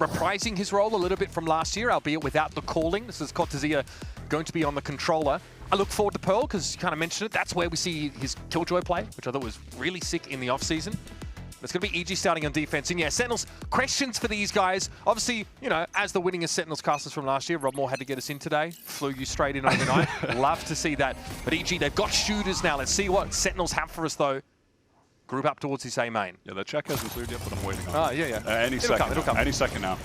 reprising his role a little bit from last year, albeit without the calling. This is Cortezia going to be on the controller. I look forward to Pearl, because you kind of mentioned it. That's where we see his Killjoy play, which I thought was really sick in the offseason. It's going to be EG starting on defense. And yeah, Sentinels, questions for these guys. Obviously, you know, as the winningest Sentinels casters from last year, Rob Moore had to get us in today. Flew you straight in overnight. Love to see that. But EG, they've got shooters now. Let's see what Sentinels have for us, though. Group up towards his A main. Yeah, that check hasn't cleared yet, but I'm waiting on it. Oh, yeah. Any second. It'll come. Any second now.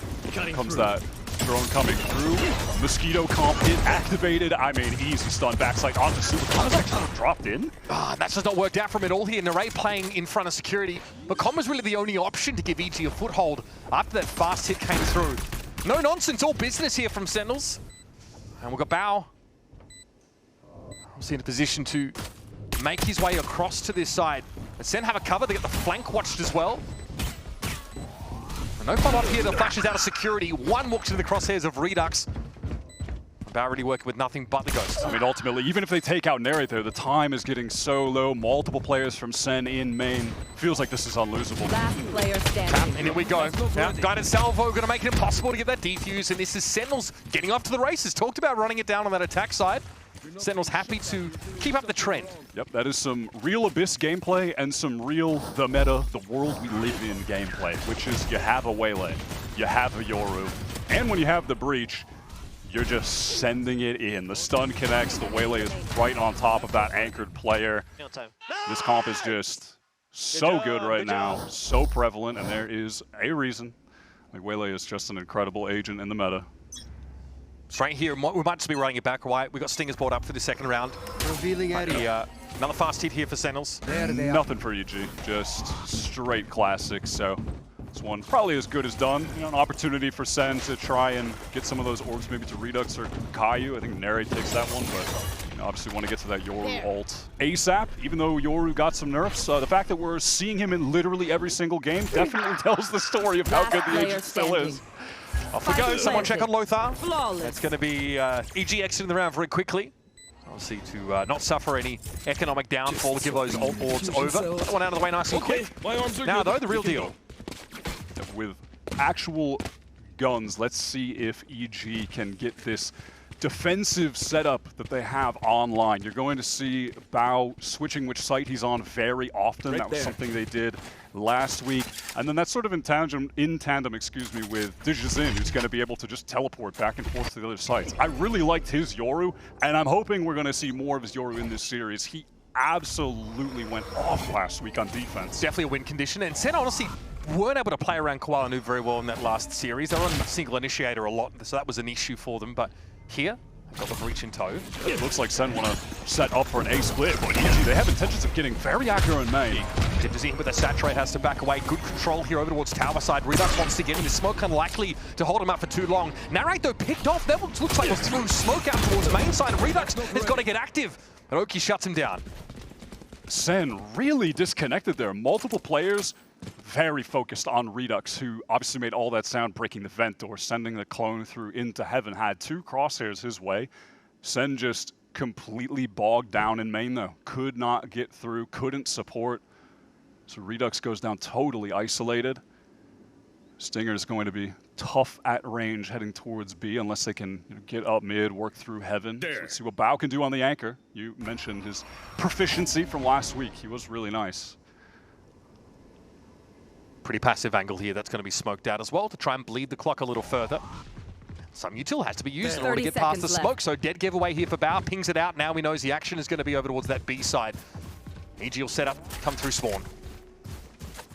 Comes that drone coming through. Mosquito comp hit activated. I mean, easy stun backside onto Super. Comma's actually dropped in. That's just not worked out for him at all here. Narray playing in front of security. But Com was really the only option to give EG a foothold after that fast hit came through. No nonsense, all business here from Sentinels. And we've got Bao. Obviously in a position to make his way across to this side. And Sen have a cover, they get the flank watched as well. And no follow-up here, the flashes out of security. One walks into the crosshairs of Redux. Bao already working with nothing but the Ghost. I mean, ultimately, even if they take out Narrator, the time is getting so low. Multiple players from Sen in main. Feels like this is unlosable. Last player standing. And here we go. Now, Guided Salvo going to make it impossible to get that defuse, and this is Sentinels getting off to the races. Talked about running it down on that attack side. Sentinels happy to keep up the trend. Yep, that is some real Abyss gameplay and some real the meta, the world we live in gameplay, which is you have a Waylay, you have a Yoru, and when you have the Breach, you're just sending it in. The stun connects, the Waylay is right on top of that anchored player. This comp is just so good right now, so prevalent, and there is a reason. Like, Waylay is just an incredible agent in the meta. Straight here, we might just be running it back, right? We've got Stingers brought up for the second round. Revealing area. Another fast hit here for Sentinels. Nothing for EG, just straight classics. So this one probably as good as done. You know, an opportunity for Sen to try and get some of those orbs maybe to Redux or Caillou. I think Neri takes that one, but you know, obviously want to get to that Yoru ult ASAP. Even though Yoru got some nerfs, the fact that we're seeing him in literally every single game definitely tells the story of how good the agent still is. Off we go. Someone check on Lothar. Flawless. That's going to be EG exiting the round very quickly. Obviously to not suffer any economic downfall, give those ult orbs over. That one out of the way nice and quick. Now though, the real deal. With actual guns, let's see if EG can get this defensive setup that they have online. You're going to see Bao switching which site he's on very often. That was something they did last week. And then that's sort of in tandem, excuse me, with Digizin, who's going to be able to just teleport back and forth to the other sites. I really liked his Yoru, and I'm hoping we're going to see more of his Yoru in this series. He absolutely went off last week on defense. Definitely a win condition, and Sen honestly weren't able to play around Koala Nu very well in that last series. They were on a single initiator a lot, so that was an issue for them. But here, they've got the breach in tow. It looks like Sen want to set up for an A split, but EG, they have intentions of getting very accurate in main. Digizin with the saturate has to back away. Good control here over towards tower side. Redux wants to get in the smoke, unlikely to hold him up for too long. Narrate though picked off. That looks like it threw smoke out towards main side, and Redux has got to get active. And Oki shuts him down. Sen really disconnected there. Multiple players very focused on Redux, who obviously made all that sound breaking the vent or sending the clone through into heaven. Had two crosshairs his way. Sen just completely bogged down in main though. Could not get through, couldn't support. So Redux goes down totally isolated. Stinger is going to be tough at range heading towards B unless they can get up mid, work through heaven. So let's see what Bao can do on the anchor. You mentioned his proficiency from last week. He was really nice. Pretty passive angle here. That's going to be smoked out as well to try and bleed the clock a little further. Some util has to be used in order to get past the smoke. So dead giveaway here for Bao. Pings it out. Now he knows the action is going to be over towards that B side. EG will set up, come through spawn.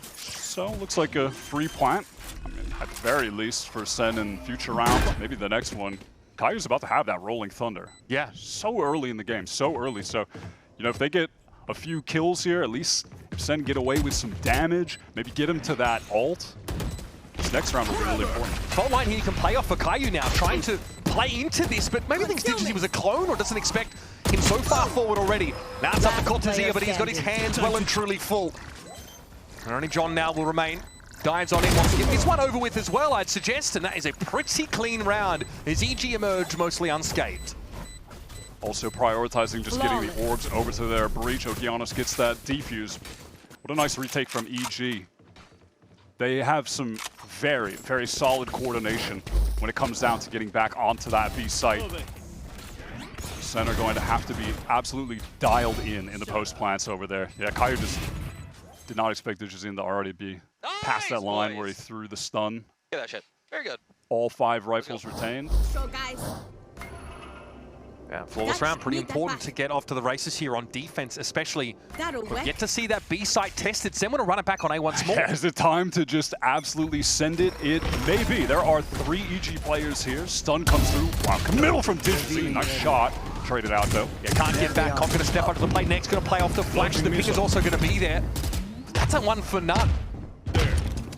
So looks like a free plant. I mean, at the very least for Sen in future rounds, maybe the next one. Caillou's about to have that rolling thunder. Yeah. So early in the game, so early. So, you know, if they get a few kills here, at least if Sen get away with some damage, maybe get him to that ult. This next round will be really important. Fault line here you can play off for Caillou now, trying to play into this, but maybe thinks Digizin was a clone or doesn't expect him so far forward already. Now it's up to Cortezia, but he's got his hands well and truly full. And only John now will remain. Dives on in, wants to get this one over with as well, I'd suggest, and that is a pretty clean round as EG emerge mostly unscathed. Also prioritizing just getting the orbs over to their breach. Okeanos gets that defuse. What a nice retake from EG. They have some very, very solid coordination when it comes down to getting back onto that B site. SEN are going to have to be absolutely dialed in the post plants over there. Yeah, Caillou just did not expect Digizin to already be past that line where he threw the stun. Yeah, that shit. Very good. All 5 rifles retained. So guys, Yeah, flawless round. Pretty important to get off to the races here on defense, especially. We've yet to see that B site tested. SEN want to run it back on A once more. Yeah, is it time to just absolutely send it? It may be. There are 3 EG players here. Stun comes through. Wow, middle from Digizin. Nice shot. Traded out though. Yeah, can't get back. Cobb going to step up to the plate next. Going to play off the flash. The pick is also going to be there. That's a 1 for none.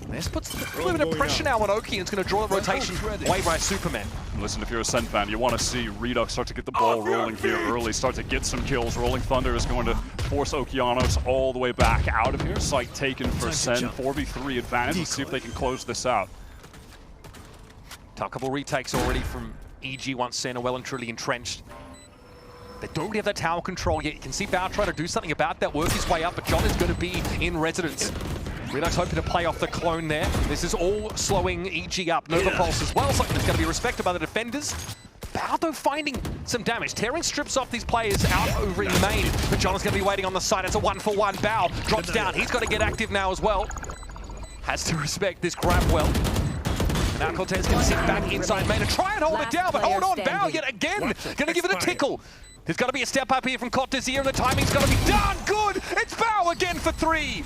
This puts a little bit of pressure now on Oki, and it's going to draw the rotation away by Superman. Listen, if you're a SEN fan, you want to see Redux start to get the ball rolling here early, start to get some kills. Rolling Thunder is going to force Okeanos all the way back out of here. Site taken for SEN, 4v3 advantage. Let's see if they can close this out. A couple retakes already from EG once SEN are well and truly entrenched. They don't really have that tower control yet. You can see Bao try to do something about that, work his way up, but John is going to be in residence. Redux hoping to play off the clone there. This is all slowing EG up. Nova Pulse as well, something that's going to be respected by the defenders. Bao, though, finding some damage. Tearing strips off these players out over in main, but John is going to be waiting on the side. It's a 1-for-1. Bao drops down. He's got to get active now as well. Has to respect this grab well. And now Cortez can sit back inside main and try and hold it down, but hold on, Bao yet again. Going to give it a tickle. There's got to be a step up here from Cortez and the timing's got to be done. Good! It's Bao again for 3.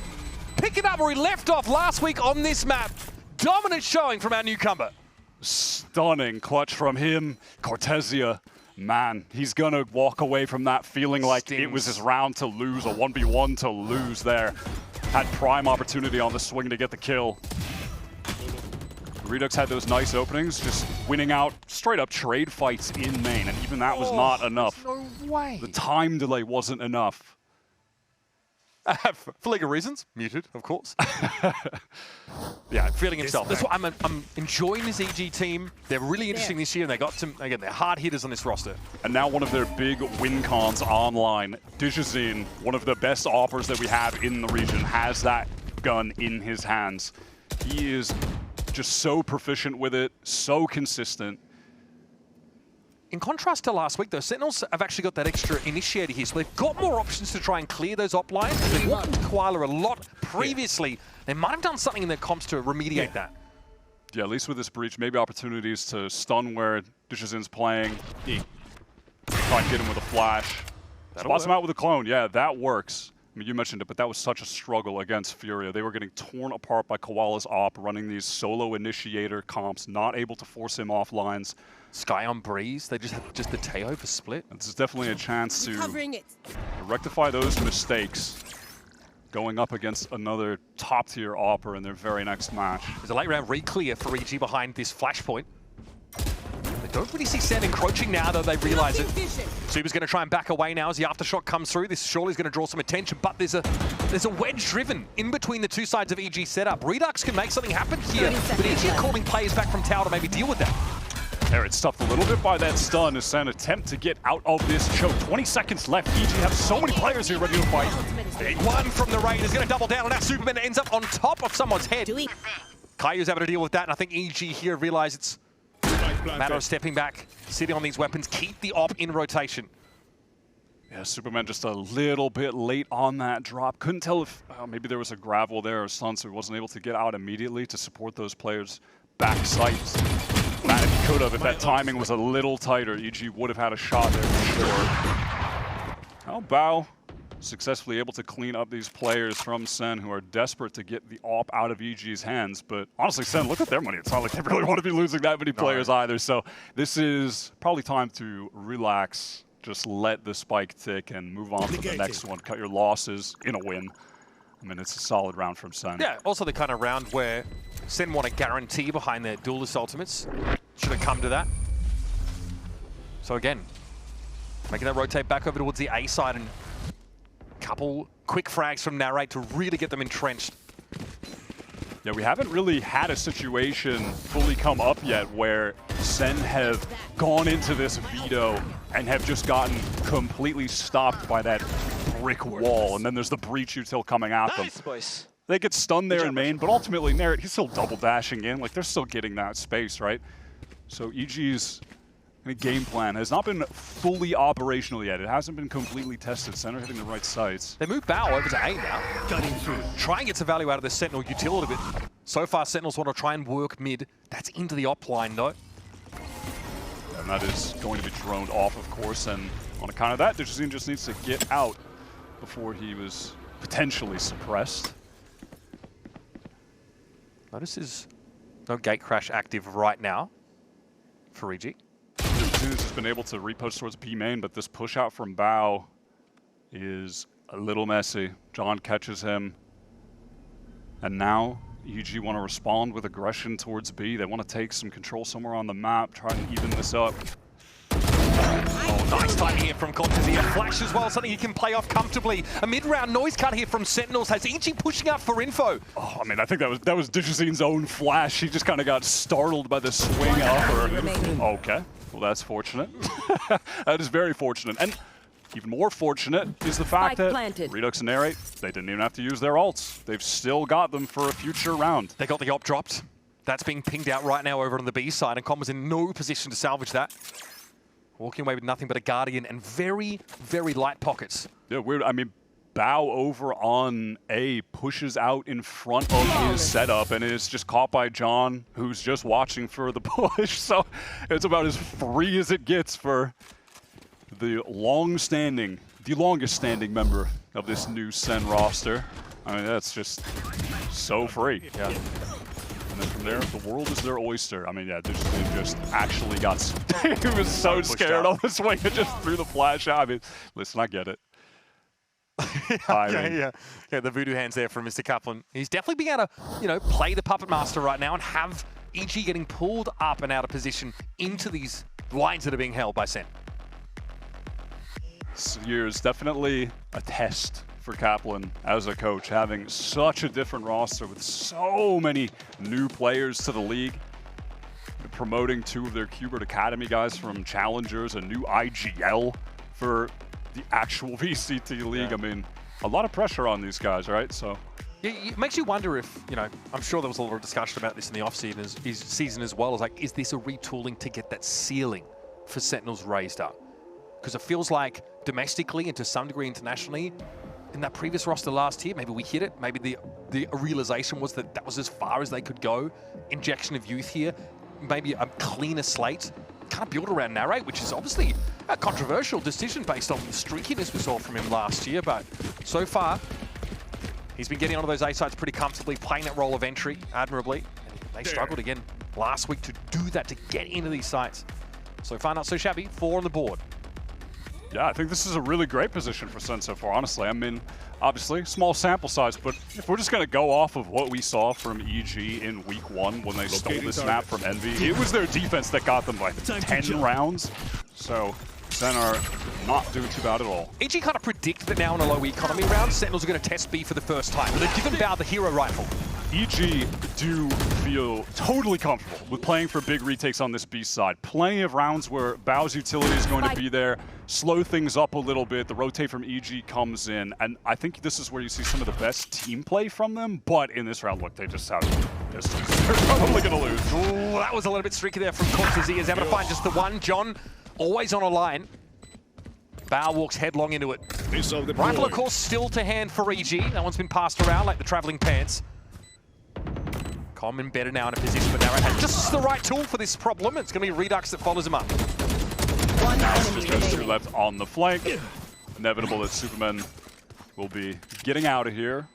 Picking up where he left off last week on this map. Dominant showing from our newcomer. Stunning clutch from him. Cortesia, man, he's going to walk away from that feeling like it was his round to lose, a 1v1 to lose there. Had prime opportunity on the swing to get the kill. Redux had those nice openings, just winning out straight up trade fights in main, and even that was not enough. No way. The time delay wasn't enough. For legal reasons, muted, of course. Yeah, feeling himself. That's why I'm enjoying this EG team. They're really interesting this year, and they got some, again, they're hard hitters on this roster. And now one of their big win cons online, Digizin, one of the best offers that we have in the region, has that gun in his hands. He is just so proficient with it, so consistent. In contrast to last week, though, Sentinels have actually got that extra initiator here, so they've got more options to try and clear those op lines. They've walked into Koala a lot previously. They might have done something in their comps to remediate that. Yeah, at least with this breach, maybe opportunities to stun where Digizin's playing. Try and get him with a flash. Spots him out with a clone. Yeah, that works. I mean, you mentioned it, but that was such a struggle against Furia. They were getting torn apart by Koala's op, running these solo initiator comps, not able to force him off lines. Sky on Breeze, they just have the Teo for split. This is definitely a chance to rectify those mistakes going up against another top-tier opper in their very next match. There's a late round re-clear for EG behind this flashpoint. They don't really see SEN encroaching now, though they realize it. Super's going to try and back away now as the aftershock comes through. This surely is going to draw some attention, but there's a wedge driven in between the two sides of EG setup. Redux can make something happen here, but EG calling players back from tower to maybe deal with that. There, it's stuffed a little bit by that stun as SEN attempt to get out of this choke. 20 seconds left. EG have so many players here ready to fight. Big one from the Raid is going to double down on that. Superman ends up on top of someone's head. Caillou's able to deal with that, and I think EG here realize it's a matter of stepping back, sitting on these weapons, keep the op in rotation. Yeah, Superman just a little bit late on that drop. Couldn't tell if maybe there was a gravel there or stun, so he wasn't able to get out immediately to support those players' back sights. Man, if he could have, if that timing was a little tighter, EG would have had a shot there for sure. Now Bao successfully able to clean up these players from SEN who are desperate to get the op out of EG's hands. But honestly, SEN, look at their money. It's not like they really want to be losing that many players either. So this is probably time to relax, just let the spike tick and move on to the next one. Cut your losses in a win. I mean, it's a solid round from SEN. Yeah, also the kind of round where SEN want a guarantee behind their duelist ultimates. Should have come to that. So again, making that rotate back over towards the A side and couple quick frags from Narrate to really get them entrenched. Yeah, we haven't really had a situation fully come up yet where SEN have gone into this veto and have just gotten completely stopped by that brick wall, and then there's the breach util coming at them. Nice, boys. They get stunned there in main, but ultimately Nerit, he's still double dashing in. Like, they're still getting that space, right? So EG's game plan has not been fully operational yet. It hasn't been completely tested. Center hitting the right sites. They move Bao over to A now. Gunning through. Try and get some value out of the Sentinel utility a bit. So far, Sentinels want to try and work mid. That's into the op line, though. And that is going to be droned off, of course. And on account of that, Digizine just needs to get out before he was potentially suppressed. Notices no gate crash active right now for EG. Digizine has been able to repush towards B main, but this push out from Bao is a little messy. John catches him. And now EG want to respond with aggression towards B. They want to take some control somewhere on the map, try and even this up. Oh, nice timing here from Contezia. Flash as well, something he can play off comfortably. A mid-round noise cut here from Sentinels has EG pushing up for info. Oh, I mean, I think that was Digizine's own flash. He just kind of got startled by the swing upper. Okay, well that's fortunate. That is very fortunate. And even more fortunate is the fact that Redux and Narrate, they didn't even have to use their ults. They've still got them for a future round. They got the op dropped. That's being pinged out right now over on the B side, and Com was in no position to salvage that. Walking away with nothing but a Guardian and very, very light pockets. Yeah, weird. I mean, Bao over on A pushes out in front of his setup and is just caught by John, who's just watching for the push. So it's about as free as it gets for the longest standing member of this new SEN roster. I mean, that's just so free. Yeah. And then from there, the world is their oyster. I mean, yeah, they just actually got... he was so scared on the swing and just threw the flash out. I mean, listen, I get it. Yeah, the voodoo hands there from Mr. Kaplan. He's definitely being able to, play the Puppet Master right now and have EG getting pulled up and out of position into these lines that are being held by Sen. This year is definitely a test for Kaplan as a coach, having such a different roster with so many new players to the league, promoting 2 of their Qbert Academy guys from Challengers, a new IGL for the actual VCT league. I mean, a lot of pressure on these guys, right? So yeah, it makes you wonder if, I'm sure there was a lot of discussion about this in the off-season as well. Is like, is this a retooling to get that ceiling for Sentinels raised up? Because it feels like domestically and to some degree internationally, in that previous roster last year, maybe we hit it. Maybe the realization was that was as far as they could go. Injection of youth here, maybe a cleaner slate. Can't build around Narrate, which is obviously a controversial decision based on the streakiness we saw from him last year. But so far, he's been getting onto those A sites pretty comfortably, playing that role of entry admirably. And they struggled again last week to do that, to get into these sites. So far, not so shabby. 4 on the board. Yeah, I think this is a really great position for Sen so far, honestly. I mean, obviously, small sample size, but if we're just going to go off of what we saw from EG in week 1 when they stole this map from Envy, it was their defense that got them like 10 rounds. So Sen are not doing too bad at all. EG kind of predicted that now in a low economy round, Sentinels are going to test B for the first time, but they've given Bao the hero rifle. EG do feel totally comfortable with playing for big retakes on this B side. Plenty of rounds where Bao's utility is going to be there, slow things up a little bit. The rotate from EG comes in, and I think this is where you see some of the best team play from them. But in this round, look, they just have pistols. They're probably going to lose. Ooh, that was a little bit streaky there from Cortez. He's able to find just the one. John, always on a line. Bao walks headlong into it. Rifle, of course, still to hand for EG. That one's been passed around like the traveling pants. Com embedded now in a position, but Narrate has just the right tool for this problem. It's going to be Redux that follows him up. Just those 2 left on the flank. Inevitable that Superman will be getting out of here.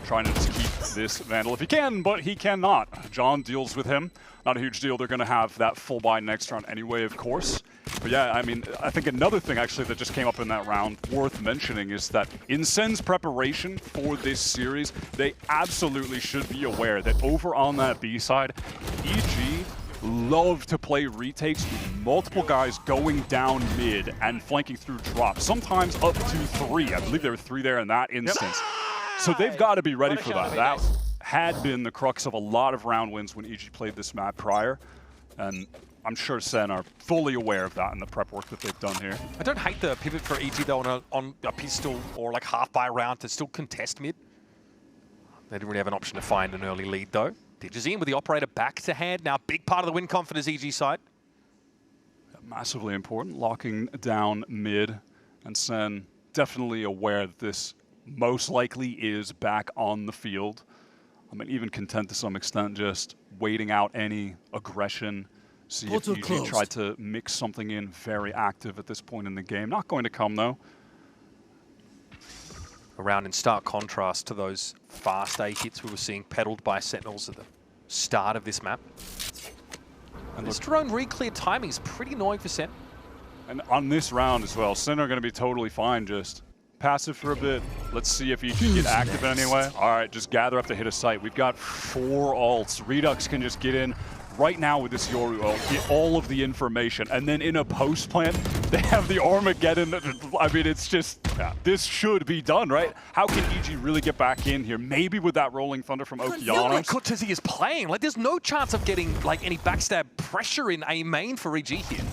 Trying to just keep this Vandal if he can, but he cannot. John deals with him. Not a huge deal. They're going to have that full buy next round anyway, of course. But yeah, I mean, I think another thing actually that just came up in that round worth mentioning is that in Sen's preparation for this series, they absolutely should be aware that over on that B side, EG love to play retakes with multiple guys going down mid and flanking through drops, sometimes up to 3. I believe there were 3 there in that instance. So they've got to be ready for that. That had been the crux of a lot of round wins when EG played this map prior. And I'm sure Sen are fully aware of that in the prep work that they've done here. I don't hate the pivot for EG though on a pistol or like half by round to still contest mid. They didn't really have an option to find an early lead, though. Digizine with the operator back to hand. Now, big part of the win confidence EG side. Massively important, locking down mid. And Sen definitely aware that this most likely is back on the field. I mean, even content to some extent, just waiting out any aggression. See if EG tried to mix something in very active at this point in the game. Not going to come, though. Around in stark contrast to those fast A hits we were seeing peddled by Sentinels at the start of this map. And this drone re-clear timing is pretty annoying for Sen. And on this round as well, Sen are going to be totally fine, just passive for a bit. Let's see if he can get active anyway. All right, just gather up to hit a site. We've got 4 ults. Redux can just get in right now with this Yoru ult, get all of the information. And then in a post plant, they have the Armageddon. I mean, it's just, this should be done, right? How can EG really get back in here? Maybe with that Rolling Thunder from Okeanos. Like Cortezi is playing. Like, there's no chance of getting like any backstab pressure in A main for EG here.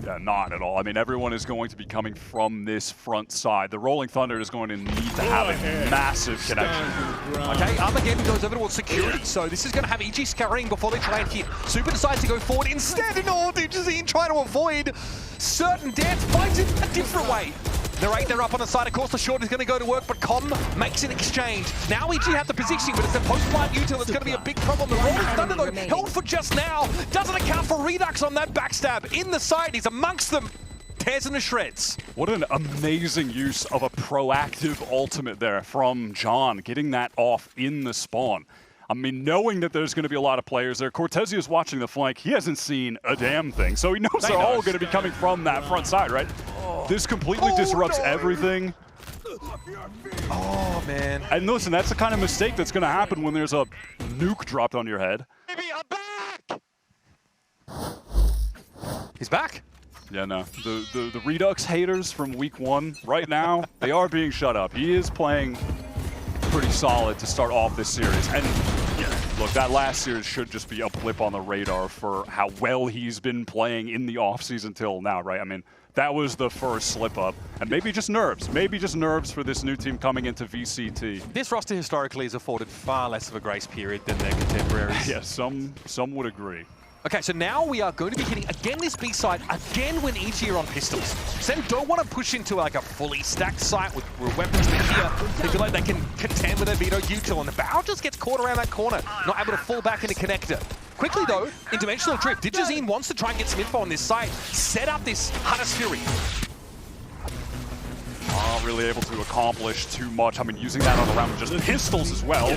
Yeah, not at all. I mean, everyone is going to be coming from this front side. The Rolling Thunder is going to need to have a massive connection. Okay, Armageddon goes over towards security, so this is going to have EG scurrying before they try and hit. Super decides to go forward instead, and all Digizine trying to avoid certain death, finds it a different way. They're up on the side. Of course, the short is going to go to work, but Com makes an exchange. Now EG have the positioning, but it's a post-plant util. It's going to be a big problem. The Rolling Thunder, though, held for just now. Doesn't account for Redux on that backstab. In the side, he's amongst them. Tears into shreds. What an amazing use of a proactive ultimate there from John, getting that off in the spawn. I mean, knowing that there's going to be a lot of players there, Cortezi is watching the flank. He hasn't seen a damn thing, so he knows they're all going to be coming from that front side, right? This completely disrupts everything. Oh, man. And listen, that's the kind of mistake that's going to happen when there's a nuke dropped on your head. Baby, I'm back! He's back. Yeah, no. The Redux haters from week 1 right now, they are being shut up. He is playing pretty solid to start off this series. And look, that last series should just be a blip on the radar for how well he's been playing in the offseason till now, right? I mean, that was the first slip up. And maybe just nerves. Maybe just nerves for this new team coming into VCT. This roster historically has afforded far less of a grace period than their contemporaries. Yeah, some would agree. Okay, so now we are going to be hitting again this B side, again when EG are on pistols. Sen don't want to push into like a fully stacked site with weapons, but here they feel like they can contend with their veto util, and the barrel just gets caught around that corner, not able to fall back into connector. Quickly though, in Dimensional Drift, Digizine wants to try and get some info on this site, set up this Hunter's Fury. Not really able to accomplish too much. I mean, using that on the round with just pistols as well.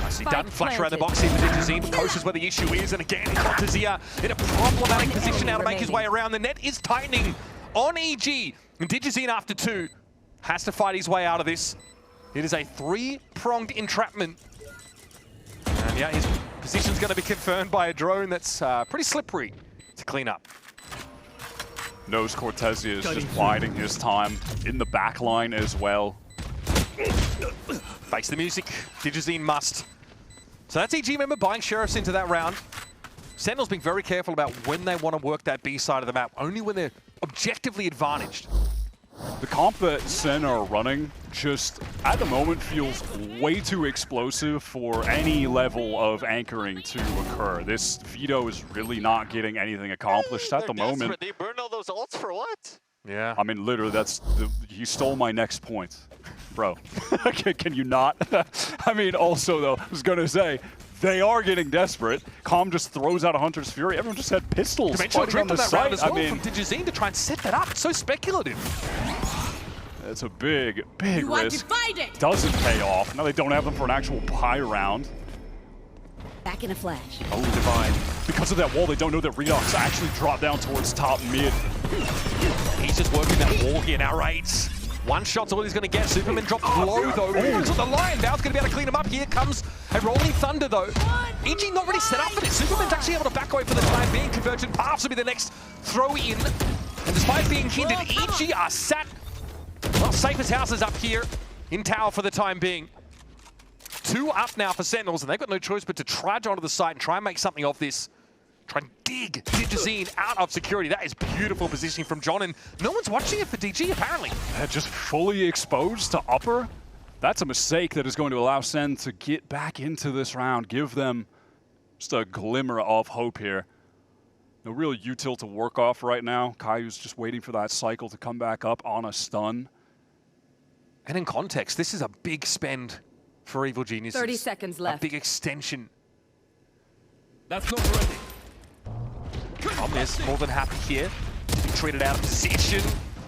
Nicely done. Flash around the box here for Digizine. Coast is where the issue is, and again, Cortezia in a problematic position now to make his way around. The net is tightening on EG. And Digizine, after 2, has to fight his way out of this. It is a 3-pronged entrapment. And yeah, his position's going to be confirmed by a drone that's pretty slippery to clean up. Knows Cortezia is just biding his time in the back line as well. Face the music. Digizine must. So that's EG member buying Sheriffs into that round. Sentinels being very careful about when they want to work that B side of the map, only when they're objectively advantaged. The comp that Sen are running just, at the moment, feels way too explosive for any level of anchoring to occur. This veto is really not getting anything accomplished at the moment. They burned all those ults for what? Yeah. I mean, literally, you stole my next point, bro. Can you not? I mean, also, though, I was going to say, they are getting desperate. Com just throws out a Hunter's Fury. Everyone just had pistols Dimensional fighting on the that round as site. well I mean, from Digizine to try and set that up. It's so speculative. it's a big risk. Doesn't pay off. Now they don't have them for an actual pie round. Back in a flash. Oh, Divine. Because of that wall, they don't know that Redux actually dropped down towards top mid. He's just working that wall here now, Raids. One shot's all he's going to get. Superman drops low, though. Oh, it's on the line. Val's going to be able to clean him up. Here comes a Rolling Thunder, though. EG not really set up for this. Superman's actually able to back away for the time being. Convergent paths will be the next throw in. And despite being hindered, EG are sat, well, safe as houses up here in tower for the time being. 2 up now for Sentinels, and they've got no choice but to trudge onto the site and try and make something of this. Try and dig Digizine out of security. That is beautiful positioning from John, and no one's watching it for DG, apparently. Just fully exposed to upper. That's a mistake that is going to allow Sen to get back into this round, give them just a glimmer of hope here. No real util to work off right now. Caillou's just waiting for that cycle to come back up on a stun. And in context, this is a big spend for Evil Geniuses. 30 seconds left. A big extension. That's not ready. Omnis more than happy here. He treated out of position.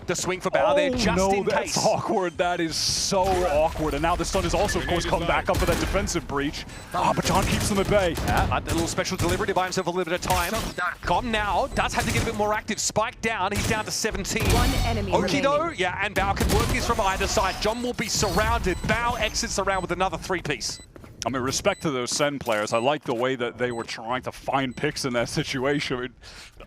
The swing for Bao there, just in that's case. awkward. That is so awkward. And now the stun is also, of course, come back up for that defensive breach. But John keeps them at bay. A little special delivery to buy himself a little bit of time. Com now does have to get a bit more active. Spike down, he's down to 17. One enemy Oki though, remaining. yeah, and Bao can work this from either side. John will be surrounded. Bao exits the round with another 3-piece. I mean, respect to those Sen players. I like the way that they were trying to find picks in that situation. I mean,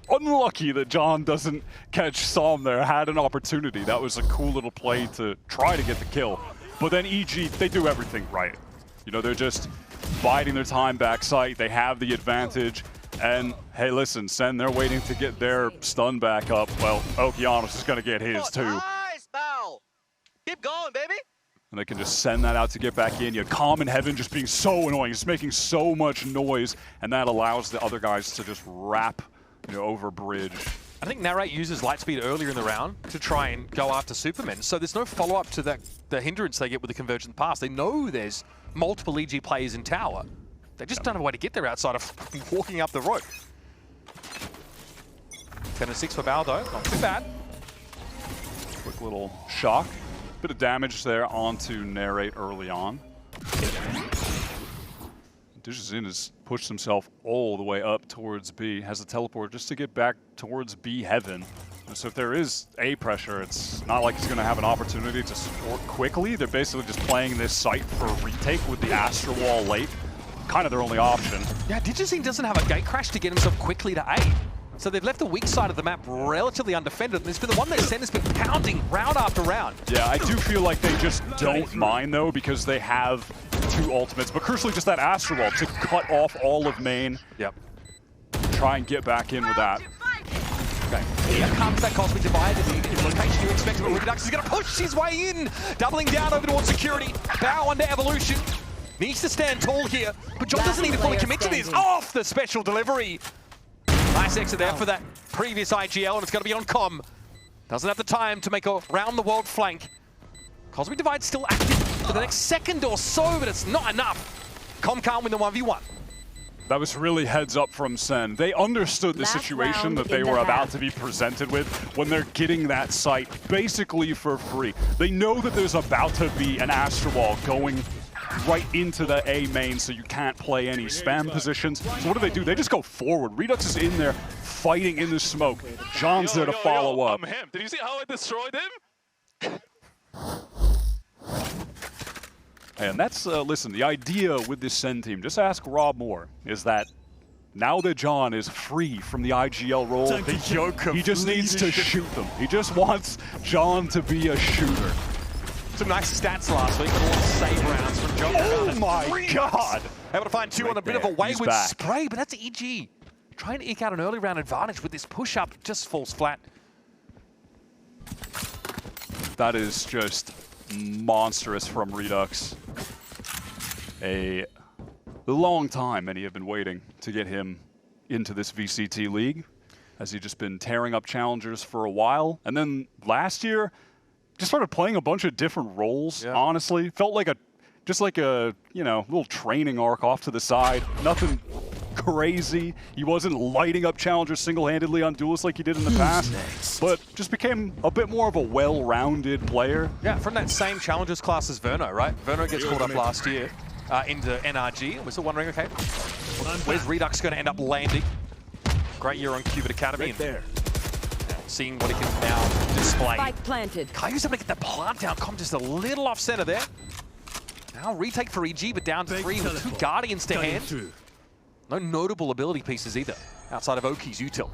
unlucky that John doesn't catch Psalm there. Had an opportunity. That was a cool little play to try to get the kill. But then EG, they do everything right. You know, they're just biding their time backside. They have the advantage. And hey, listen, Sen, they're waiting to get their stun back up. Well, Okeanos is going to get his too. Nice, Bao. Keep going, baby. And they can just send that out to get back in. You have Calm in Heaven just being so annoying. It's making so much noise, and that allows the other guys to just wrap, you know, over bridge. I think Narrate uses Lightspeed earlier in the round to try and go after Supermen, so there's no follow-up to the hindrance they get with the Convergent Pass. They know there's multiple EG players in tower. They just don't have a way to get there outside of walking up the road. 10-6 for Bao though, not too bad. Quick little shock. Bit of damage there onto Narrate early on. Dijizin has pushed himself all the way up towards B, has a teleport just to get back towards B Heaven. And so if there is A pressure, it's not like he's going to have an opportunity to support quickly. They're basically just playing this site for a retake with the Astral Wall late. Kind of their only option. Yeah, Dijizin doesn't have a gate crash to get himself quickly to A. So they've left the weak side of the map relatively undefended, and it's been the one that SEN has been pounding round after round. Yeah, I do feel like they just don't mind, though, because they have two ultimates, but crucially just that Astral Wall to cut off all of main. Yep. Try and get back in with that. Okay, here comes that Cosmic Divide. The location you expect, but Redux is going to push his way in, doubling down over towards security. Bao under Evolution. Needs to stand tall here, but John doesn't need to fully commit to this. Off the special delivery. Nice exit there for that previous IGL, and it's going to be on Com. Doesn't have the time to make a round-the-world flank. Cosmic Divide still active for the next second or so, but it's not enough. Com can't win the 1v1. That was really heads up from Sen. They understood the situation that they were about to be presented with when they're getting that site basically for free. They know that there's about to be an Astral Wall going right into the A main, so you can't play any spam positions. So what do? They just go forward. Redux is in there fighting in the smoke. John's there to follow up. I'm him. Did you see how I destroyed him? And that's, listen, the idea with this Sen team, just ask Rob Moore, is that now that John is free from the IGL role, he just needs to shoot them. He just wants John to be a shooter. Some nice stats last week, but a lot of save rounds from John. Oh my God! Able to find two on a bit of a wayward back. spray, but that's EG. Trying to eke out an early round advantage with this push-up, just falls flat. That is just monstrous from Redux. A long time many have been waiting to get him into this VCT league, as he's just been tearing up challengers for a while. And then last year, just started playing a bunch of different roles, honestly. Felt like just like a, you know, little training arc off to the side. Nothing crazy. He wasn't lighting up challengers single-handedly on Duelist like he did in the past, but just became a bit more of a well-rounded player. Yeah, from that same challengers class as Verno, right? Verno gets called up last year into NRG, and we're still wondering, okay, where's Redux going to end up landing? Great year on Qubit Academy. Right there. Seeing what he can now display. Spike planted. Caillou's able to get the plant down. Com just a little off center there. Now retake for EG, but down to 3 with 2 Guardians to hand. No notable ability pieces either, outside of Oki's util.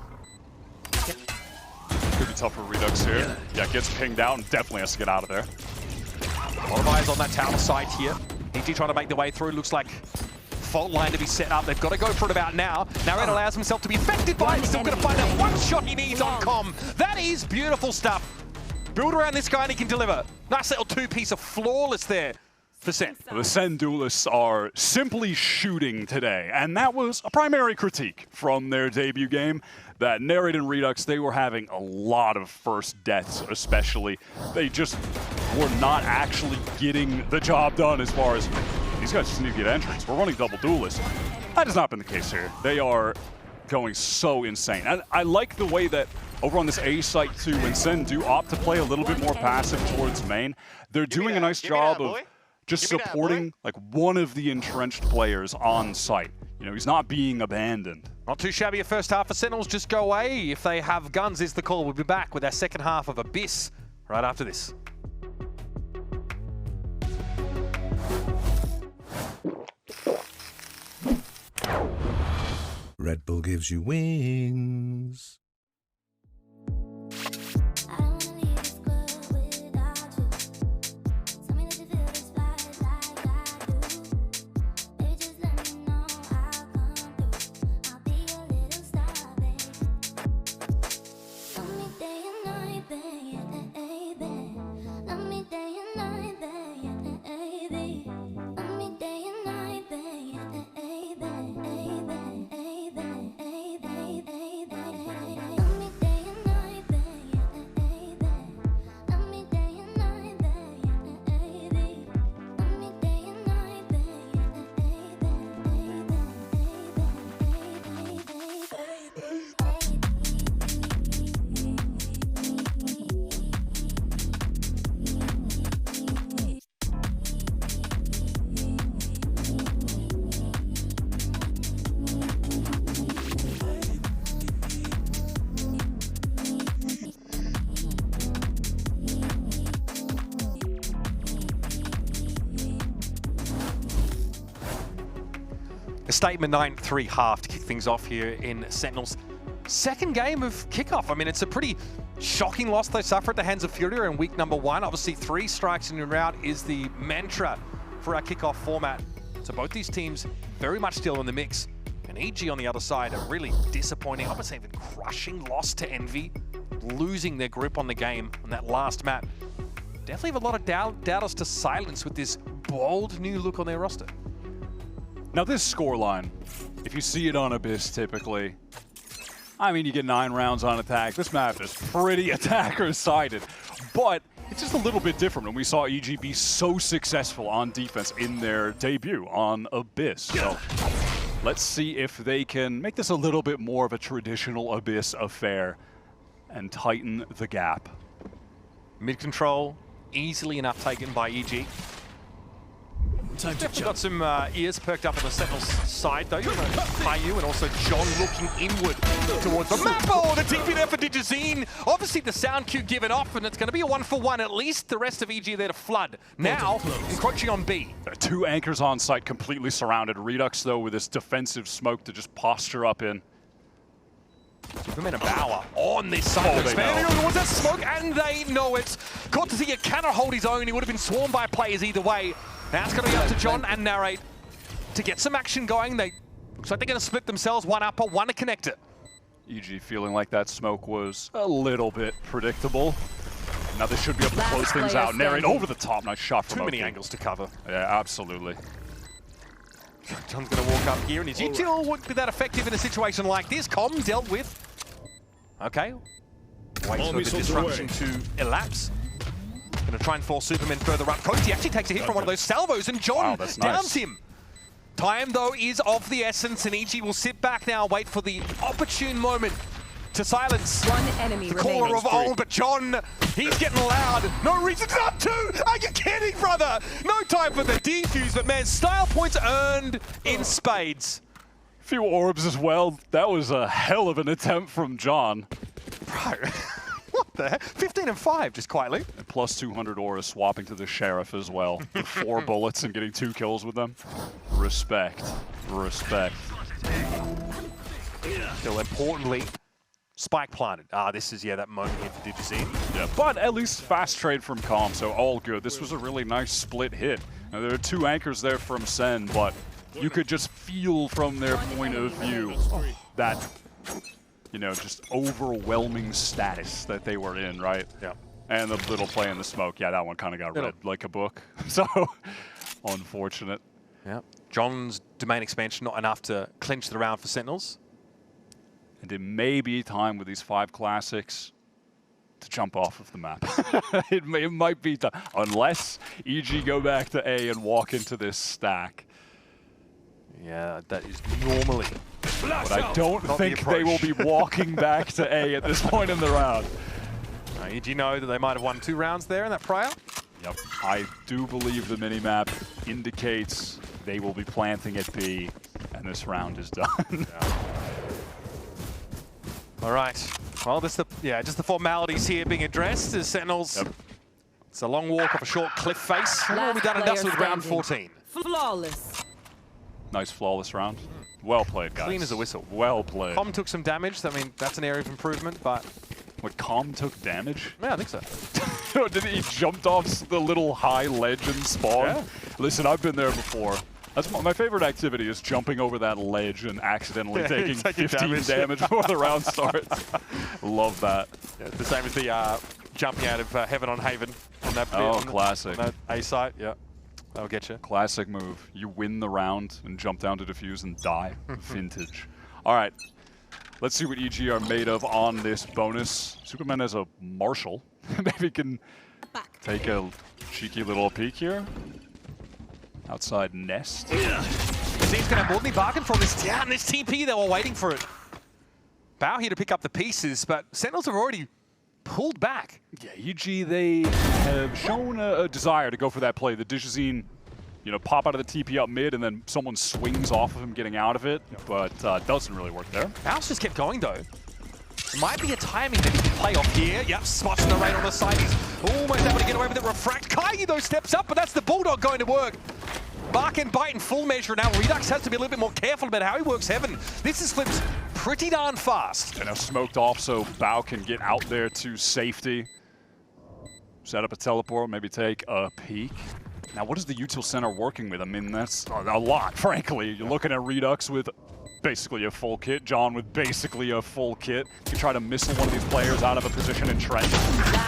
Could be tough for Redux here. Yeah, gets pinged out and definitely has to get out of there. A lot of eyes on that tower side here. EG trying to make their way through. Looks like fault line to be set up. They've got to go for it about now. Narrate allows himself to be affected by it. He's still going to find that one shot he needs on Com. That is beautiful stuff. Build around this guy and he can deliver. Nice little 2-piece of flawless there for Sen. The Sen duelists are simply shooting today, and that was a primary critique from their debut game. That Narrate and Redux, they were having a lot of first deaths, especially. They just were not actually getting the job done as far as, these guys just need to get entries. We're running double duelists. That has not been the case here. They are going so insane. And I like the way that over on this A site too, when Sen do opt to play a little bit more passive towards main, they're doing a nice job of just supporting like one of the entrenched players on site. You know, he's not being abandoned. Not too shabby a first half for Sentinels. Just go away if they have guns is the call. We'll be back with our second half of Abyss right after this. Red Bull gives you wings. A statement 9-3 half to kick things off here in Sentinels. Second game of kickoff. I mean, it's a pretty shocking loss they suffer at the hands of Furia in week number 1. Obviously, 3 strikes in a rout is the mantra for our kickoff format. So both these teams very much still in the mix. And EG on the other side, a really disappointing, almost even crushing loss to Envy, losing their grip on the game on that last map. Definitely have a lot of doubters to silence with this bold new look on their roster. Now this scoreline, if you see it on Abyss typically, I mean, you get 9 rounds on attack. This map is pretty attacker-sided, but it's just a little bit different when we saw EG be so successful on defense in their debut on Abyss. So let's see if they can make this a little bit more of a traditional Abyss affair and tighten the gap. Mid-control, easily enough taken by EG. Definitely got some ears perked up on the Sentinels side, though. You've got Caillou and also John looking inward towards the map. Oh, the TP there for Digizine. Obviously, the sound cue given off, and it's going to be a 1-for-1 at least. The rest of EG there to flood. Now, encroaching on B. There are 2 anchors on site, completely surrounded. Redux, though, with this defensive smoke to just posture up in. Superman and Bauer on this side. Expanding towards that smoke, and they know it. Cortesia cannot hold his own. He would have been swarmed by players either way. Now it's going to be up to John and Narrate to get some action going. Looks like they're going to split themselves, one upper, one to connect it. EG feeling like that smoke was a little bit predictable. Now this should be able to close things out. Narrate over the top. Nice shot from Too many angles to cover. Yeah, absolutely. John's going to walk up here, and his util wouldn't be that effective in a situation like this. Com dealt with. Okay. Wait for the disruption to elapse. Going to try and force Superman further up. Cozy actually takes a hit from one of those salvos, and John downs him. Time, though, is of the essence, and EG will sit back now, wait for the opportune moment to silence the caller of old. But John, he's getting loud. No reason not to! Are you kidding, brother? No time for the defuse, but man, style points earned in spades. Few orbs as well. That was a hell of an attempt from John. Bro. What the heck? 15 and 5, just quietly. And plus 200 auras swapping to the Sheriff as well. With 4 bullets and getting 2 kills with them. Respect. Respect. Still importantly, spike planted. This is, that moment here for Digizine. Yeah, but at least fast trade from Calm, so all good. This was a really nice split hit. Now, there are 2 anchors there from Sen, but you could just feel from their point of view that, just overwhelming status that they were in, right? Yeah. And the little play in the smoke, that one kind of got read like a book. So unfortunate. Yeah. John's domain expansion not enough to clinch the round for Sentinels. And it may be time with these 5 classics to jump off of the map. it might be time, unless EG go back to A and walk into this stack. Yeah, that is normally. But I don't think they will be walking back to A at this point in the round. EG know that they might have won 2 rounds there in that prior. Yep, I do believe the minimap indicates they will be planting at B, and this round is done. Yeah. All right. Well, just the formalities here being addressed as Sentinels. Yep. It's a long walk off a short cliff face. And we'll be done and dusted with round 14. Flawless. Nice flawless round. Well played, guys. Clean as a whistle. Well played. Com took some damage. I mean, that's an area of improvement, but... What, Com took damage? Yeah, I think so. Did he jumped off the little high ledge and spawn? Yeah. Listen, I've been there before. That's my favorite activity is jumping over that ledge and accidentally taking 15 damage before the round starts. Love that. Yeah, the same as the jumping out of Heaven on Haven on that bit. Oh, classic. On that A site, yeah. That'll get you. Classic move. You win the round and jump down to defuse and die. Vintage. All right. Let's see what EG are made of on this bonus. Superman has a Marshall. Maybe can take a cheeky little peek here. Outside nest. He's going to have more than he bargained for this. Yeah, and this TP, they were waiting for it. Bow here to pick up the pieces, but Sentinels have already pulled back. Yeah, EG, they have shown a desire to go for that play. The Digizine, you know, pop out of the TP up mid, and then someone swings off of him getting out of it, but doesn't really work there. Bow's just kept going, though. Might be a timing that he can play off here. Yep, spots on the radar on the side. He's almost able to get away with it. Refract. Kaigi, though, steps up, but that's the Bulldog going to work. Bark and bite in full measure. Now Redux has to be a little bit more careful about how he works Heaven. This is flipped pretty darn fast. And now smoked off so Bao can get out there to safety. Set up a teleport, maybe take a peek. Now what is the util center working with? I mean, that's a lot, frankly. You're looking at Redux with basically a full kit, John with basically a full kit. You try to missile one of these players out of a position in trench.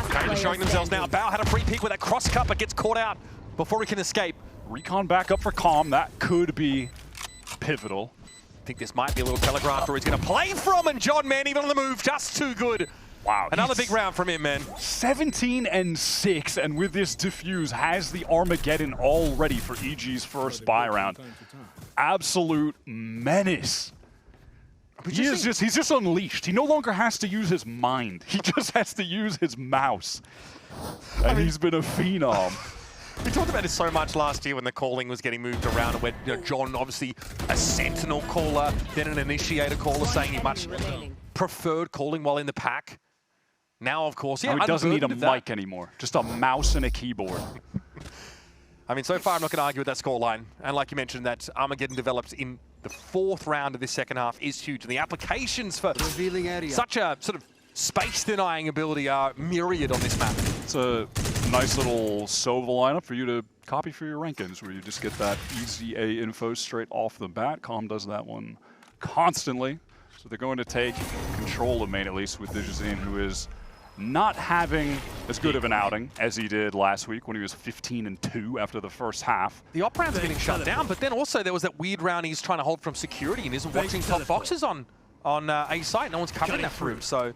Kind of showing themselves now. Bao had a free peek with that cross cut, but gets caught out before he can escape. Recon back up for Com. That could be pivotal. I think this might be a little telegraph where he's going to play from, and John, man, even on the move, just too good. Wow. Another big round from him, man. 17 and 6, and with this defuse, has the Armageddon all ready for EG's first buy round. Absolute menace. He's just unleashed. He no longer has to use his mind. He just has to use his mouse. And he's been a phenom. We talked about this so much last year when the calling was getting moved around, and when John, obviously a Sentinel caller, then an Initiator caller, saying he much preferred calling while in the pack. Now, of course, yeah, he doesn't need a mic anymore. Just a mouse and a keyboard. I mean, so far I'm not going to argue with that scoreline. And like you mentioned, that Armageddon develops in the 4th round of this second half is huge. And the applications for such a sort of space-denying ability are myriad on this map. It's a nice little Sova lineup for you to copy for your rankings, where you just get that easy A info straight off the bat. Com does that one constantly. So they're going to take control of main, at least with Digizine, who is not having as good of an outing as he did last week when he was 15-2 after the first half. The op rounds are getting shut down, but then also there was that weird round he's trying to hold from security and isn't watching top boxes on A site. No one's covering that for him, so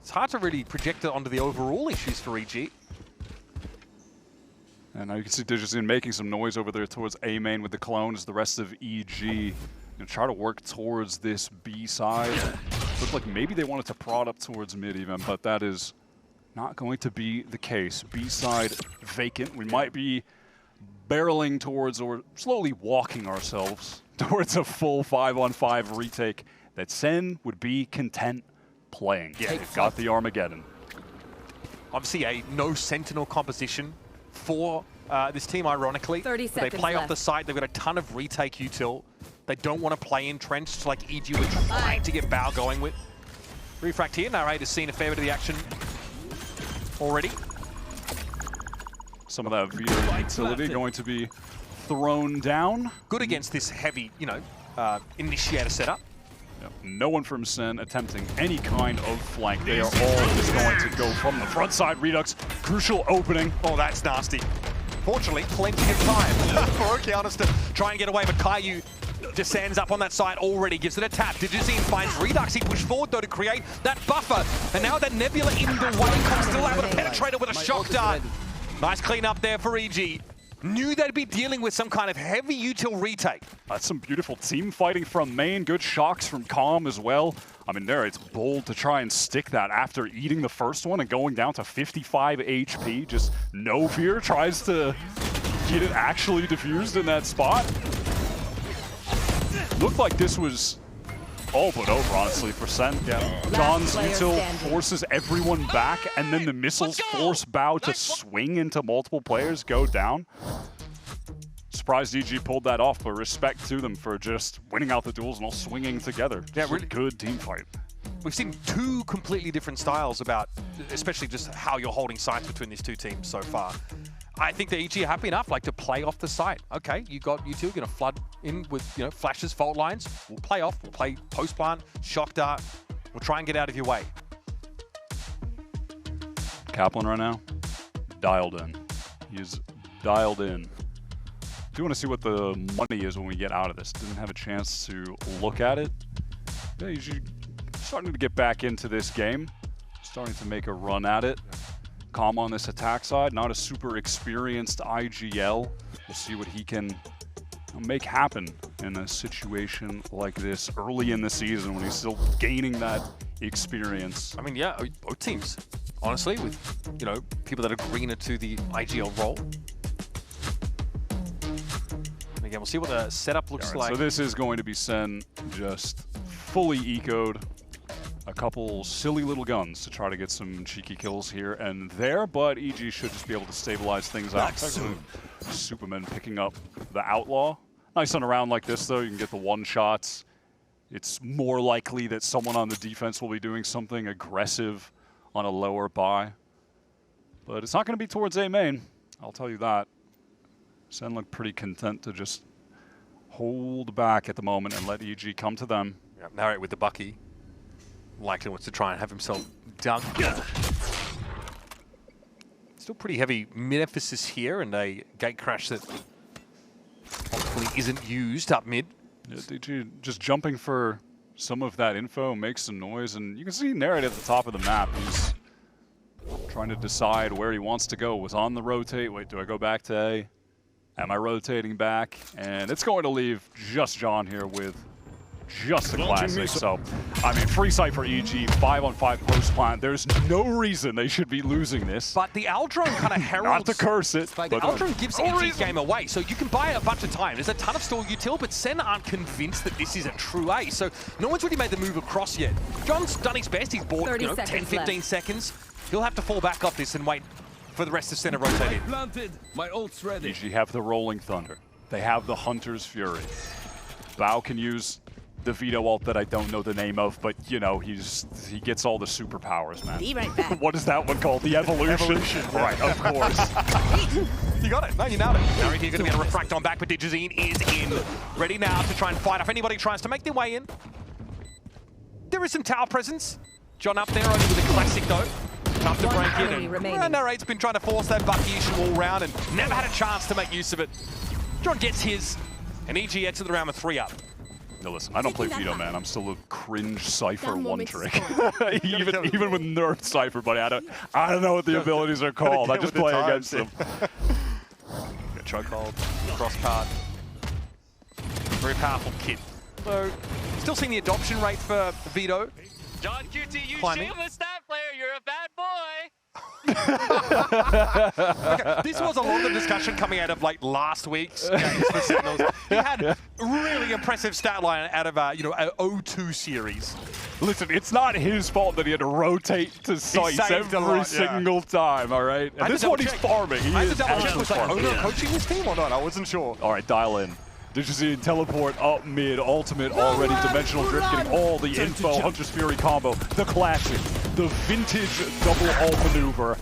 it's hard to really project it onto the overall issues for EG. And now you can see Digizine making some noise over there towards A main with the clone as the rest of EG try to work towards this B side. Looked like maybe they wanted to prod up towards mid even, but that is not going to be the case. B side vacant. We might be barreling towards, or slowly walking ourselves towards a full 5-on-5 retake that Sen would be content playing. Yeah, they've got the Armageddon. Obviously a no Sentinel composition for this team, ironically. 30 seconds they play left. off the site. They've got a ton of retake util. They don't want to play entrenched like EG were trying to get Bao going with. Refract here. Narrator's seen a fair bit of the action already. Some of that VO utility going to be thrown down. Good against this heavy, initiator setup. Yep. No one from Sen attempting any kind of flank. They are all just going to go from the front side. Redux, crucial opening. Oh, that's nasty. Fortunately, plenty of time for Okeanos to try and get away, but Caillou descends up on that side already, gives it a tap. Digizine finds Redux, he pushed forward though to create that buffer, and now that Nebula in the way, Com's still able to penetrate it with a shock dart. Nice clean up there for EG. Knew they'd be dealing with some kind of heavy util retake. That's some beautiful team fighting from main. Good shocks from Com as well. I mean, there it's bold to try and stick that after eating the first one and going down to 55 HP. Just no fear, tries to get it actually diffused in that spot. Looked like this was all but over, honestly, for Sen. Yeah. John's util forces everyone back, and then the missiles force Bao to swing into multiple players, go down. Surprised EG pulled that off, but respect to them for just winning out the duels and all swinging together. Yeah, really good team fight. We've seen two completely different styles about, especially just how you're holding sites between these two teams so far. I think that EG are happy enough, like, to play off the site. Okay, you two are going to flood in with, flashes, fault lines. We'll play off. We'll play post plant, shock dart. We'll try and get out of your way. Kaplan right now, dialed in. He's dialed in. Do want to see what the money is when we get out of this. Didn't have a chance to look at it. Yeah, he's starting to get back into this game. Starting to make a run at it. Com on this attack side, not a super experienced IGL. We'll see what he can make happen in a situation like this early in the season when he's still gaining that experience. I mean, yeah, both teams, honestly, with, people that are greener to the IGL role. And again, we'll see what the setup looks like. So this is going to be Sen just fully ecoed. A couple silly little guns to try to get some cheeky kills here and there, but EG should just be able to stabilize things out. Superman picking up the Outlaw. Nice on a round like this, though. You can get the one-shots. It's more likely that someone on the defense will be doing something aggressive on a lower buy. But it's not going to be towards A main, I'll tell you that. Sen look pretty content to just hold back at the moment and let EG come to them. Yeah, narrate with the Bucky. Likely wants to try and have himself dunked. Still pretty heavy mid-emphasis here, and a gate crash that hopefully isn't used up mid. Yeah, DG just jumping for some of that info, makes some noise, and you can see Narrate at the top of the map. He's trying to decide where he wants to go. Was on the rotate. Wait, do I go back to A? Am I rotating back? And it's going to leave just John here with just a classic. So, I mean, free sight for EG, 5-on-5 post plant. There's no reason they should be losing this. But the Aldrone kind of heralds... Not to curse it. But the Aldrone gives EG's game away, so you can buy it a bunch of time. There's a ton of stall util, but Sen aren't convinced that this is a true A, so no one's really made the move across yet. John's done his best. He's bought 10, 15 seconds. He'll have to fall back off this and wait for the rest of Sen to rotate in. Planted. My ult's ready. EG have the Rolling Thunder. They have the Hunter's Fury. Bao can use the Veto ult that I don't know the name of, but he gets all the superpowers, man. Be right back. What is that one called? The Evolution? Right, of course. You got it. No, you nailed it. Now you're going to be able to refract on back, but Digizine is in. Ready now to try and fight off anybody tries to make their way in. There is some tower presence. John up there only with a classic though. Tough to break in. And Narrate's been trying to force that Bucky issue all round and never had a chance to make use of it. John gets his, and EG exits the round with 3 up. No, listen, I don't play Veto, man. I'm still a cringe Cypher one trick. even with nerfed Cypher, buddy, I don't know what the abilities are called. I just play against them. Chokehold, cross card. Very powerful kit. So, still seeing the adoption rate for Veto. John QT, you shameless stat player, you're a bad boy. Okay, this was a lot of the discussion coming out of last week's games for Sentinels. He had really impressive stat line out of a O2 series. Listen, it's not his fault that he had to rotate to sites every single time, all right? And this one he's farming. I had to double check, was Owner coaching this team or not? I wasn't sure. All right, dial in. Digizine teleport up mid, ultimate already, dimensional drift, getting all the info, Hunter's Fury combo, the classic, the vintage double ult maneuver.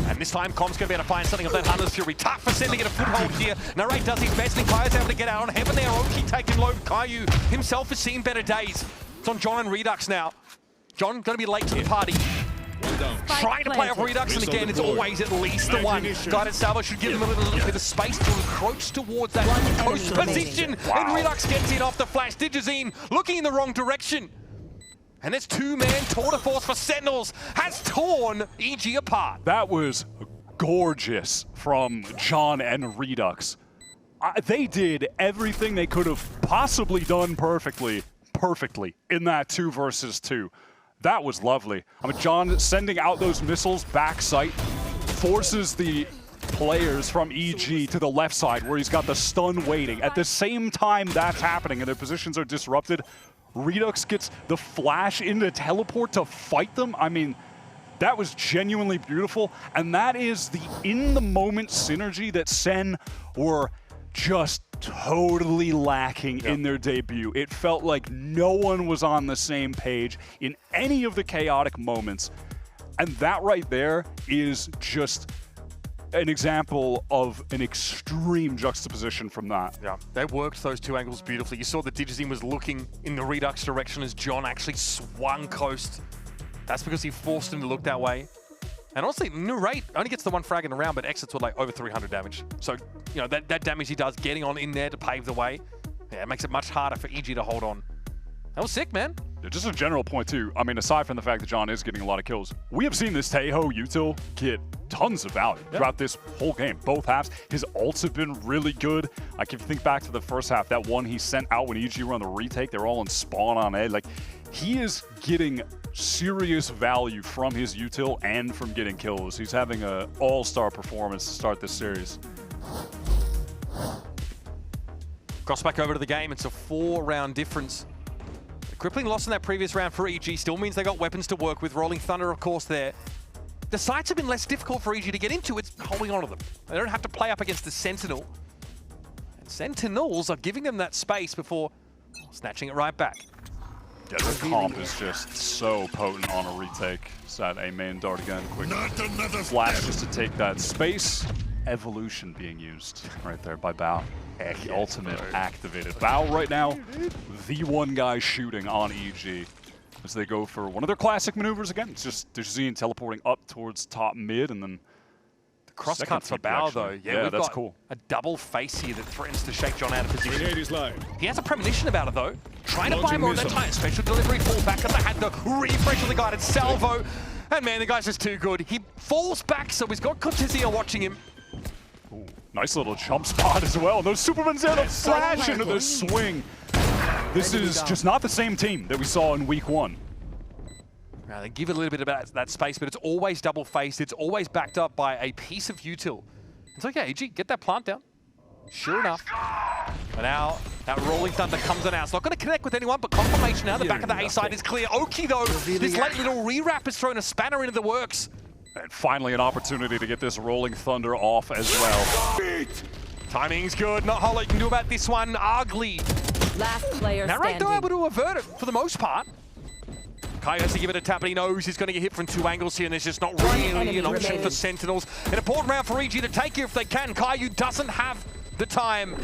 And this time, Com's going to be able to find something of that Hunter's Fury. Tough for Sen to get a foothold here. Narrate does his best, and Kai's able to get out on Heaven there. Oki taking low. Caillou himself has seen better days. It's on John and Redux now. John going to be late to the party. trying to play off Redux, and again, it's always at least the one. Guided Salvo should give them a little bit of space to encroach towards that coast position. And Redux gets it off the flash. Digizine looking in the wrong direction. And this two-man tour de force for Sentinels has torn EG apart. That was gorgeous from John and Redux. They did everything they could have possibly done perfectly in that 2 versus 2. That was lovely. I mean, John sending out those missiles back sight forces the players from EG to the left side where he's got the stun waiting. At the same time that's happening and their positions are disrupted, Redux gets the flash into teleport to fight them. I mean, that was genuinely beautiful. And that is the in-the-moment synergy that SEN were just totally lacking in their debut. It felt like no one was on the same page in any of the chaotic moments. And that right there is just an example of an extreme juxtaposition from that. Yeah, they worked those 2 angles beautifully. You saw that Digizine was looking in the Redux direction as John actually swung coast. That's because he forced him to look that way. And honestly, New Rate only gets the 1 frag in the round, but exits with like over 300 damage. So, you know, that damage he does getting on in there to pave the way, yeah, it makes it much harder for EG to hold on. That was sick, man. Yeah, just a general point too, I mean, aside from the fact that John is getting a lot of kills, we have seen this Taeho util get tons of value throughout this whole game, both halves. His ults have been really good. Like, if you think back to the first half, that one he sent out when EG were on the retake, they were all in spawn on A. Like, he is getting serious value from his util and from getting kills. He's having an all-star performance to start this series. Cross back over to the game. It's a 4-round difference. The crippling loss in that previous round for EG still means they got weapons to work with. Rolling Thunder, of course, there. The sites have been less difficult for EG to get into. It's holding on to them. They don't have to play up against the Sentinel. And Sentinels are giving them that space before snatching it right back. Yeah, the comp is just so potent on a retake. It's that A main dart again, quick flash just to take that space. Evolution being used right there by Bao. The ultimate activated. Bao right now, the one guy shooting on EG as they go for one of their classic maneuvers again. It's just Digizine teleporting up towards top mid and then Cross-cut for Bao, though. Yeah, that's got cool. A double face here that threatens to shake John out of position. He has a premonition about it, though. Trying to buy more of that time. Special delivery, fall back on the hand, the refresh of the guided salvo. And man, the guy's just too good. He falls back, so he's got Cortizia watching him. Ooh, nice little jump spot as well. Those Supermans there to flash into the swing. This is just not the same team that we saw in week 1. They give it a little bit of that space, but it's always double-faced. It's always backed up by a piece of util. It's like, yeah, EG, get that plant down. Sure enough. And now that Rolling Thunder comes on out. It's not going to connect with anyone, but confirmation now. The back of the A side is clear. Oki, though, this late little re-wrap has thrown a spanner into the works. And finally an opportunity to get this Rolling Thunder off as well. Timing's good. Not whole lot you can do about this one. Ugly. Last player Now, right, standing. though, able to avert it for the most part. Kai has to give it a tap, but he knows he's going to get hit from 2 angles here, and there's just not really an option for Sentinels. An important round for EG to take here if they can. Caillou doesn't have the time.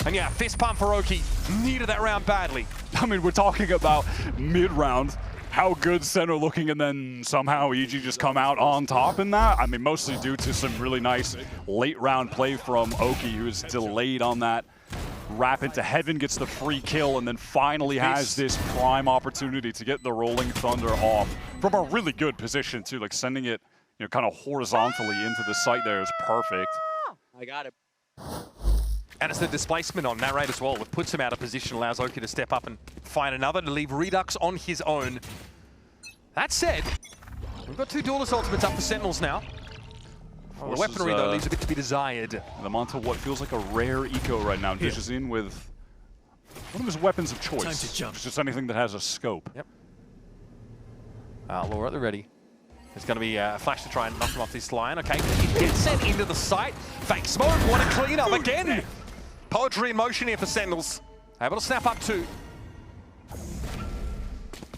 And yeah, fist pump for Oki. Needed that round badly. I mean, we're talking about mid-round, how good Sen are looking, and then somehow EG just come out on top in that. I mean, mostly due to some really nice late-round play from Oki, who is delayed on that. Wrap into heaven, gets the free kill, and then finally has this prime opportunity to get the Rolling Thunder off from a really good position too, like sending it, you know, kind of horizontally into the site there is perfect. I got it. And it's the displacement on Narrate as well. It puts him out of position, allows Oki to step up and find another to leave Redux on his own. That said, we've got 2 duelist ultimates up for Sentinels now. Oh, the weaponry, though, leaves a bit to be desired. Them onto what feels like a rare eco right now. Digizine with one of his weapons of choice. Time to jump. It's just anything that has a scope. Yep. Laura at the ready. There's going to be a flash to try and knock him off this line. Okay, he gets sent into the site. Fake smoke, want to clean up again. Poetry in motion here for Sentinels. Able to snap up 2.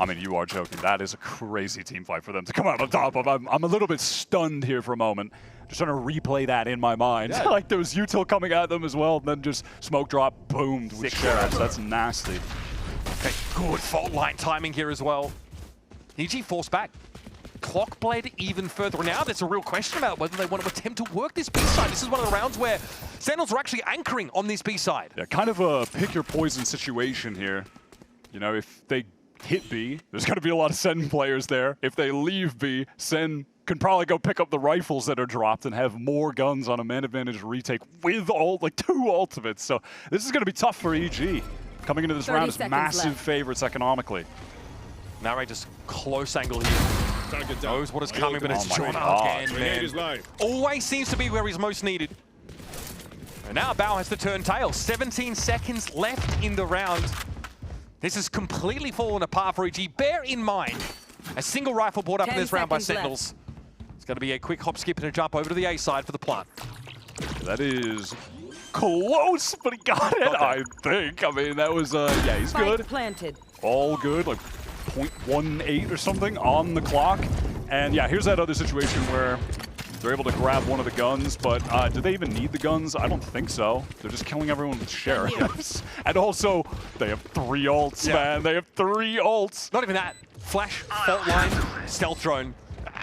I mean, you are joking. That is a crazy team fight for them to come out on top of. I'm a little bit stunned here for a moment. Just trying to replay that in my mind. Yeah. Like there was util coming at them as well, and then just smoke drop, boomed with sheriffs. That's nasty. Okay, good fault line timing here as well. EG forced back. clock blade even further. Now there's a real question about whether they want to attempt to work this B side. This is one of the rounds where Sentinels are actually anchoring on this B side. Yeah, kind of a pick your poison situation here. You know, if they hit B, there's going to be a lot of Sen players there. If they leave B, Sen can probably go pick up the rifles that are dropped and have more guns on a man advantage retake with like 2 ultimates. So this is going to be tough for EG. Coming into this round as massive favorites economically. Narray just close angle here. Knows what is coming, but it's John again, man. Always seems to be where he's most needed. And now Bao has to turn tail. 17 seconds left in the round. This has completely fallen apart for EG. Bear in mind, a single rifle brought up in this round by Sentinels. It's going to be a quick hop, skip, and a jump over to the A side for the plant. That is close, but he got it, I think. I mean, that was, yeah, he's good. Planted. All good, like 0.18 or something on the clock. And yeah, here's that other situation where they're able to grab one of the guns, but do they even need the guns? I don't think so. They're just killing everyone with sheriffs. And also, they have 3 ults, man. They have 3 ults. Not even that. Flash, fault line, stealth drone.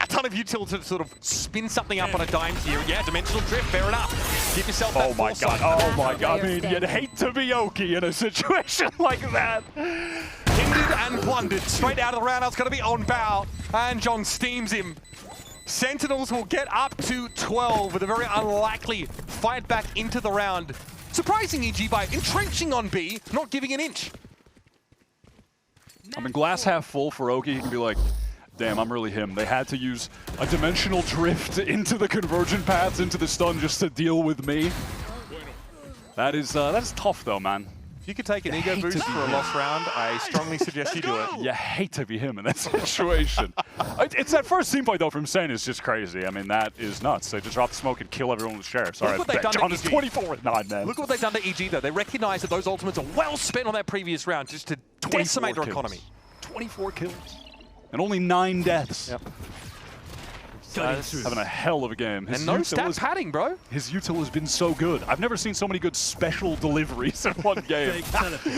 A ton of util to sort of spin something up on a dime here. Yeah, dimensional drift, fair enough. Give yourself that foresight. Oh my god. I mean, you'd hate to be Oki in a situation like that. Hindered and plundered. Straight out of the round, it's going to be on Bao. And John steams him. Sentinels will get up to 12 with a very unlikely fight back into the round. Surprising EG by entrenching on B, not giving an inch. I mean, glass half full for Oki. He can be like, damn, I'm really him. They had to use a dimensional drift into the convergent paths, into the stun just to deal with me. That is tough though, man. If you could take an ego boost for a lost round, I strongly suggest you do it. You hate to be him in that situation. It's that first team fight though from Sen is just crazy. I mean, that is nuts. They just drop the smoke and kill everyone with sheriffs. All right, John is 24-9, man. Look what they've done to EG though. They recognize that those ultimates are well spent on that previous round just to decimate their economy. 24 kills. And only 9 deaths. Yep. Having a hell of a game. And no stat padding, bro. His util has been so good. I've never seen so many good special deliveries in one game.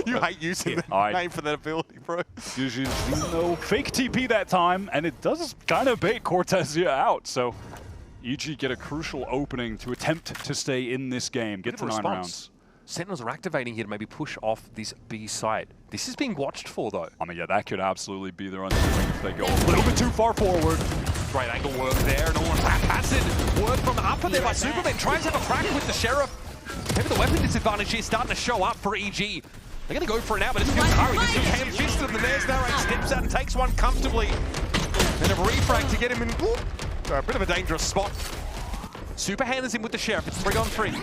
You hate using the name for that ability, bro. Usually, no fake TP that time, and it does kind of bait Cortezia out. So, EG get a crucial opening to attempt to stay in this game, get to 9 rounds. Sentinels are activating here to maybe push off this B side. This is being watched for, though. I mean, yeah, that could absolutely be their understanding if they go a little bit too far forward. Great angle work there, and all haphazard work from the upper there by Superman. Tries to have a crack with the Sheriff. Maybe the weapon disadvantage here starting to show up for EG. They're going to go for it now, but it's too hurried. It's too ham-fisted, and there's Narray steps out and takes one comfortably. And a refrag to get him in a bit of a dangerous spot. Super handers him with the Sheriff. It's 3-on-3.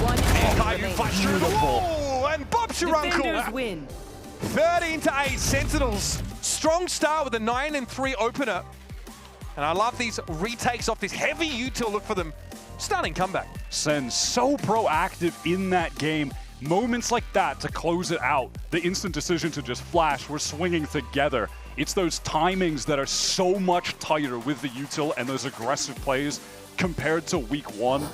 And flash through the wall, and Bob's your uncle. Win. 13-8 Sentinels. Strong start with a 9-3 opener. And I love these retakes off this heavy util. Look for them. Stunning comeback. Sen so proactive in that game. Moments like that to close it out. The instant decision to just flash. We're swinging together. It's those timings that are so much tighter with the util and those aggressive plays compared to week 1 that